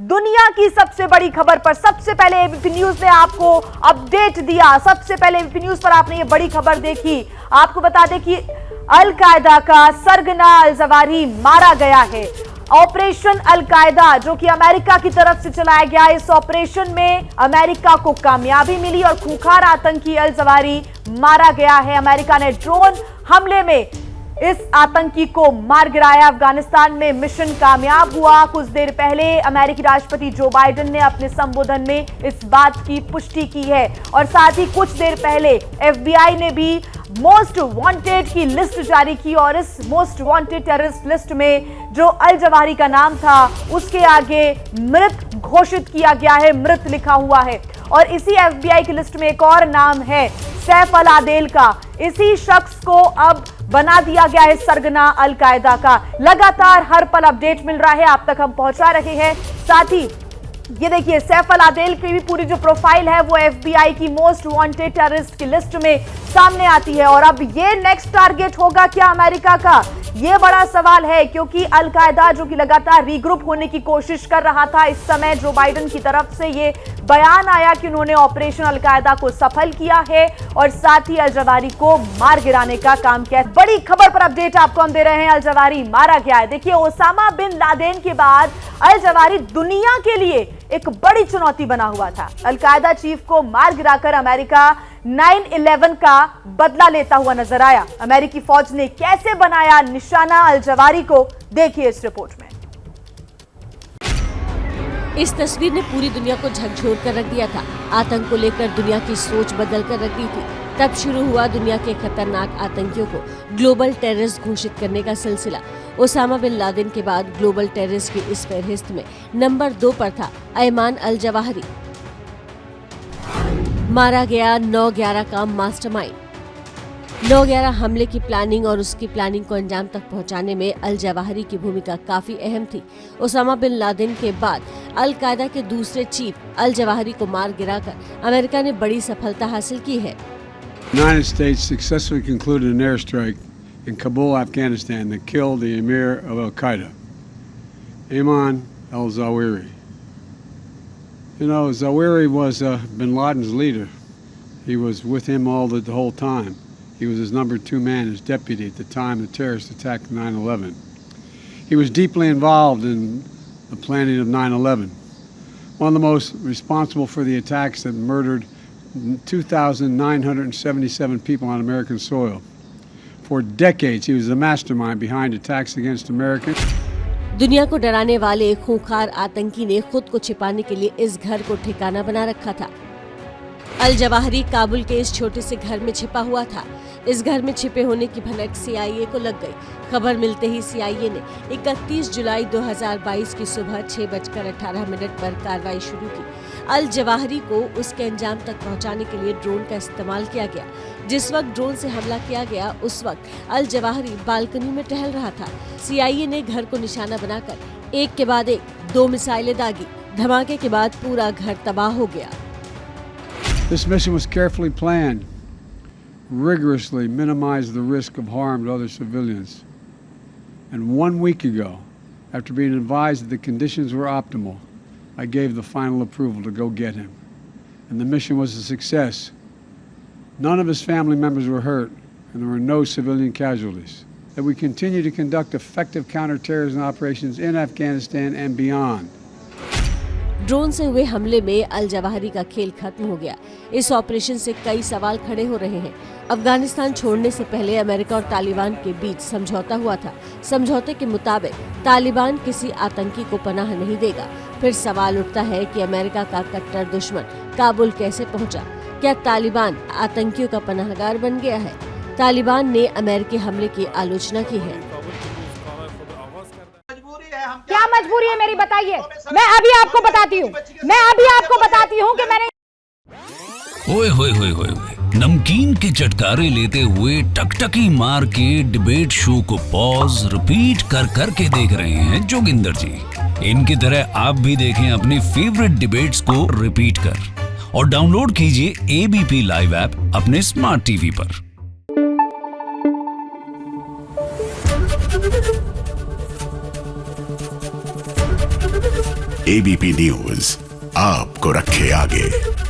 दुनिया की सबसे बड़ी खबर पर सबसे पहले एबीपी न्यूज ने आपको अपडेट दिया। सबसे पहले एबीपी न्यूज पर आपने ये बड़ी खबर देखी। आपको बता दें कि अल-कायदा का सरगना अल-जवाहिरी मारा गया है। ऑपरेशन अल-कायदा जो कि अमेरिका की तरफ से चलाया गया, इस ऑपरेशन में अमेरिका को कामयाबी मिली और खूंखार आतंकी अल-जवाहिरी मारा गया है। अमेरिका ने ड्रोन हमले में इस आतंकी को मार गिराया। अफगानिस्तान में मिशन कामयाब हुआ। कुछ देर पहले अमेरिकी राष्ट्रपति जो बाइडेन ने अपने संबोधन में इस बात की पुष्टि की है और साथ ही कुछ देर पहले एफबीआई ने भी मोस्ट वांटेड की लिस्ट जारी की और इस मोस्ट वांटेड टेररिस्ट लिस्ट में जो अल-जवाहिरी का नाम था उसके आगे मृत घोषित किया गया है, मृत लिखा हुआ है। और इसी एफबीआई की लिस्ट में एक और नाम है सैफ अल-आदेल का। इसी शख्स को अब बना दिया गया है सरगना अल-कायदा का। लगातार हर पल अपडेट मिल रहा है, आप तक हम पहुंचा रहे हैं। साथ ही ये देखिए सैफ अल-आदेल की भी पूरी जो प्रोफाइल है वो एफबीआई की मोस्ट वांटेड टेररिस्ट की लिस्ट में सामने आती है। और अब ये नेक्स्ट टारगेट होगा क्या अमेरिका का, ये बड़ा सवाल है, क्योंकि अल-कायदा जो कि लगातार रीग्रुप होने की कोशिश कर रहा था, इस समय जो बाइडेन की तरफ से ये बयान आया कि उन्होंने ऑपरेशन अल-कायदा को सफल किया है और साथ ही अल-जवाहिरी को मार गिराने का काम किया है। बड़ी खबर पर अपडेट आपको हम दे रहे हैं, अल-जवाहिरी मारा गया है। देखिए ओसामा बिन लादेन के बाद अल-जवाहिरी दुनिया के लिए एक बड़ी चुनौती बना हुआ था। अल-कायदा चीफ को मार गिराकर अमेरिका 9/11 का बदला लेता हुआ नजर आया। अमेरिकी फौज ने कैसे बनाया निशाना अल-जवाहिरी को, देखिए इस रिपोर्ट में। इस तस्वीर ने पूरी दुनिया को झकझोर कर रख दिया था। आतंक को लेकर दुनिया की सोच बदल कर रख दी थी। तब शुरू हुआ दुनिया के खतरनाक आतंकियों को ग्लोबल टेररिस्ट घोषित करने का सिलसिला। ओसामा बिन लादेन के बाद ग्लोबल टेररिस्ट की इस फहरिस्त में नंबर 2 पर था अयमान अल-जवाहिरी। मारा गया 9/11 का मास्टरमाइंड। 9/11 हमले की प्लानिंग और उसकी प्लानिंग को अंजाम तक पहुंचाने में अल-जवाहिरी की भूमिका काफी अहम थी। ओसामा बिन लादेन के बाद अल-कायदा के दूसरे चीफ अल-जवाहिरी को मार गिराकर अमेरिका ने बड़ी सफलता हासिल की है। United States successfully concluded an airstrike in Kabul, Afghanistan that killed the emir of Al-Qaeda, Ayman al-Zawahiri. You know, Zawahiri was bin Laden's leader. He was with him the whole time. He was his number 2 man, his deputy at the time the terrorist attack of 9/11. He was deeply involved in the planning of 9/11. One of the most responsible for the attacks that murdered 2,977 people on American soil. For decades, he was the mastermind behind attacks against Americans. दुनिया को डराने वाले खूंखार आतंकी ने खुद को छिपाने के लिए इस घर को ठिकाना बना रखा था। अल-जवाहिरी काबुल के इस छोटे से घर में छिपा हुआ था। इस घर में छिपे होने की भनक सीआईए को लग गई। खबर मिलते ही सीआईए ने 31 जुलाई 2022 की सुबह 6:18 पर कार्रवाई शुरू की। अल-जवाहिरी को उसके अंजाम तक पहुंचाने के लिए ड्रोन का इस्तेमाल किया गया। जिस वक्त ड्रोन से हमला किया गया उस वक्त अल-जवाहिरी बालकनी में टहल रहा था। सीआईए ने घर को निशाना बनाकर एक के बाद एक 2 मिसाइलें दागी। धमाके के बाद पूरा घर तबाह हो गया। This mission was carefully planned, rigorously minimized the risk of harm to other civilians. And 1 week ago, after being advised that the conditions were optimal, I gave the final approval to go get him. And the mission was a success. None of his family members were hurt, and there were no civilian casualties. That we continue to conduct effective counterterrorism operations in Afghanistan and beyond. Drone से हुए हमले में al Zawahiri का खेल खत्म हो गया। इस ऑपरेशन से कई सवाल खड़े हो रहे हैं। अफगानिस्तान छोड़ने से पहले अमेरिका और तालिबान के बीच समझौता हुआ था। समझौते के मुताबिक तालिबान किसी आतंकी को पनाह नहीं देगा। फिर सवाल उठता है कि अमेरिका का कट्टर दुश्मन काबुल कैसे पहुंचा? क्या तालिबान आतंकियों का पनाहगार बन गया है? तालिबान ने अमेरिकी हमले की आलोचना की है। क्या मजबूरी है मेरी, बताइए। मैं अभी आपको बताती हूँ कि मैंने ओए होए होए होए नमकीन के चटकारे लेते हुए टकटकी मार के डिबेट शो को पॉज रिपीट कर कर के देख रहे हैं जोगिंदर जी। इनकी तरह आप भी देखें अपनी फेवरेट डिबेट्स को रिपीट कर और डाउनलोड कीजिए एबीपी लाइव ऐप अपने स्मार्ट टीवी पर। एबीपी न्यूज आपको रखे आगे।